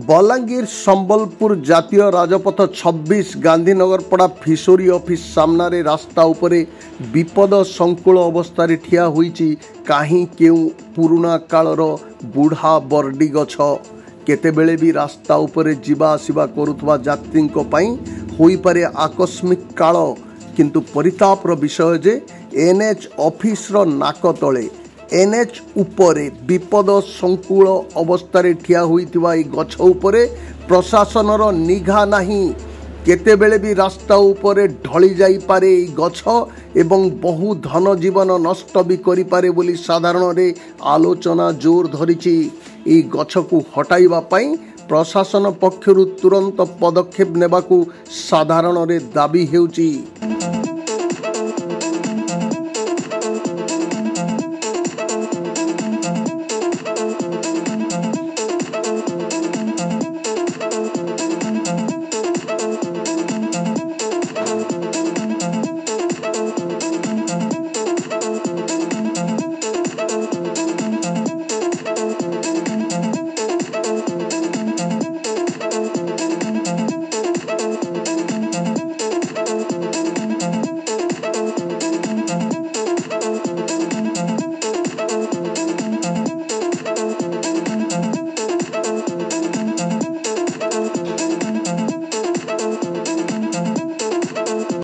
बलांगीर संबलपुर जातीय Rajpath 26 गांधीनगरपड़ा fishery office सामने रास्ता उपरे विपद संकुल अवस्था ठिया होईची काहीं केउ पुराना कालर बुढ़ा बरडी गछ केतेबेले भी रास्ता उपरे जीवा आसिबा करुथवा यात्रींको पई होई पारे आकस्मिक काल किंतु परितापर विषय जे एनएच ऑफिस रो नाक तले एनएच उपरे विपद संकुल अवस्था ठिया होइतिबा ई गछ उपरे प्रशासनर निघा नाही केतेबेले भी रास्ता उपरे ढली जाई पारे ई गछ एवं बहु धन जीवन नष्ट भी करि पारे बोली साधारण रे आलोचना जोर धरिछि। ई गछ को हटाइबा पई प्रशासन पक्षरु तुरंत पदक्षेप नेबाकू साधारण रे दाबी हेउछि।